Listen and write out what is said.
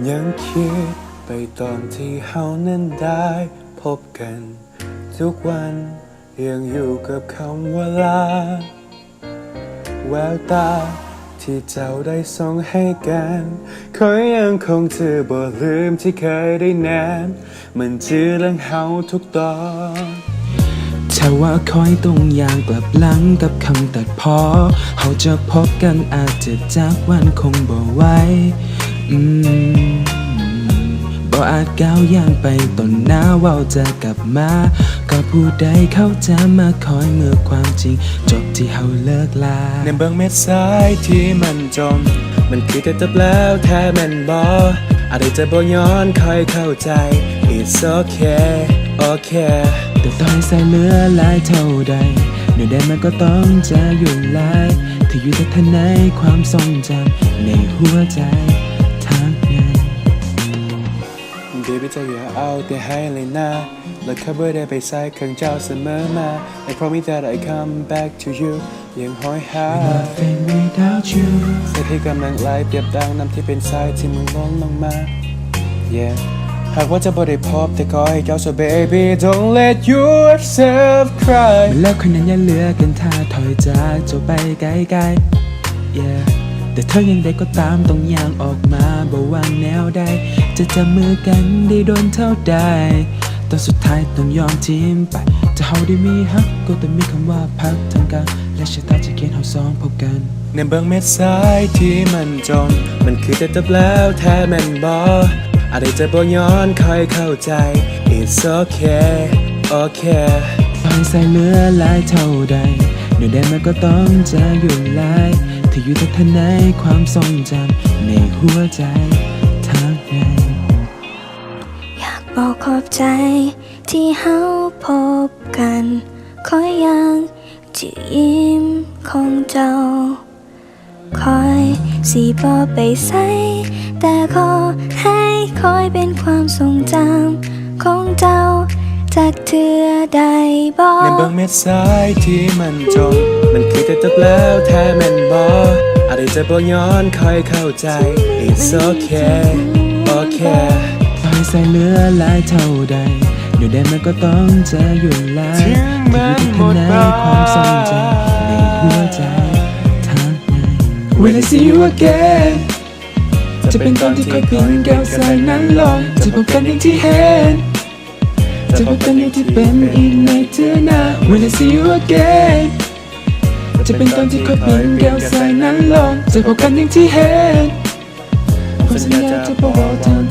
ยังคิดไปตอนที่เฮานั้นได้พบกันทุกวันยังอยู่กับคำว่าลาแววตาที่เจ้าได้ส่งให้กันคอยยังคงจะบ่ลืมที่เคยได้แนบมันจือเรื่องเฮาทุกตอนถ้าว่าคอยตรงอย่างกลับหลังกับคำตัดพอเขาจะพบกันอาจจะจากวันคงบ่ไหวบ่อาจก้าวย่างไปต้นหน้าว่าจะกลับมาก็ผู้ใดเข้าจะมาคอยเมื่อความจริงจบที่เขาเลิกลาในเบื้องเม็ดสายที่มันจมมันคือแต่จบแล้วแท้แม่นบ่อะไรจะบ่ย้อนคอยเข้าใจ It's okay okay แต่ต่อให้ใส่เหลือหลายเท่าใดเดี๋ยวใดมันก็ต้องจะยุ่งลายที่อยู่แต่ทันในความทรงจำในหัวใจทั้งนั้น Baby จะอย่าเอาแต่ให้เลยนะและข้าบ่ได้ไปใส่ข้างเจ้าเสมอมา I promise that I come back to you ยังหอยหา Nothing without you เสียที่กำลังไหลเปรียบดังน้ำที่เป็นทรายที่มึงล้นลงมา Yeah หากว่าจะบ่ได้พบแต่ขอให้เจ้า so baby don't let yourself cry มันแล้วคนนั้นอย่าเหลือกันท่าถอยจากเจ้าไปไกลๆ Yeah แต่เธอยังได้ก็ตามต้องย่างออกมาบ่วางแนวใดจะจับมือกันได้โดนเท่าใดตอนสุดท้ายต้องยอมทิ้งไปจะเฮาได้มีฮักก็ต้องมีคำว่าพักทางกันและชะตาจะเขียนเฮาสองพบกันในเบื้องเม็ดสายที่มันจมมันคือแต่จบแล้วแท้แม่นบ่อะไรจะบ่ย้อนคอยเข้าใจ It's okay okay ต่อให้ใส่เหลือหลายเท่าใดเดี๋ยวใดมันก็ต้องจะยุ่งลายที่อยู่แต่ทันในความทรงจำในหัวใจทั้งนั้นอยากบอกขอบใจที่เฮาพบกันคอยยังจะยิ้มของเจ้าคอยสิบ่ไปใส่แต่ขอให้คอยเป็นความทรงจำของเจ้าจากเธอได้บ่ในเบื้องเม็ดสายที่มันจมมันคือแต่จบแล้วแท้แม่นบ่อะไรจะบ่ย้อนคอยเข้าใจ It's okay okay ต่อให้ใส่เหลือหลายเท่าใดเดี๋ยวใดมันก็ต้องจะยุ่งลายที่อยู่ที่ข้างในความทรงจำในหัวใจทั้งนั้น When I see you again จะเป็นตอนที่ค่อยเปลี่ยนแก้วใส่นั้นลงจะพบกันอย่างที่เห็นจะพบกันอย่างที่เป็นอีกในเธอหน้า When I see you again จะเป็นตอนที่ค่อยเปลี่ยนแก้วใส่นั้นลงจะพบกันอย่างที่เห็นขอสัญญาจะบอกทาง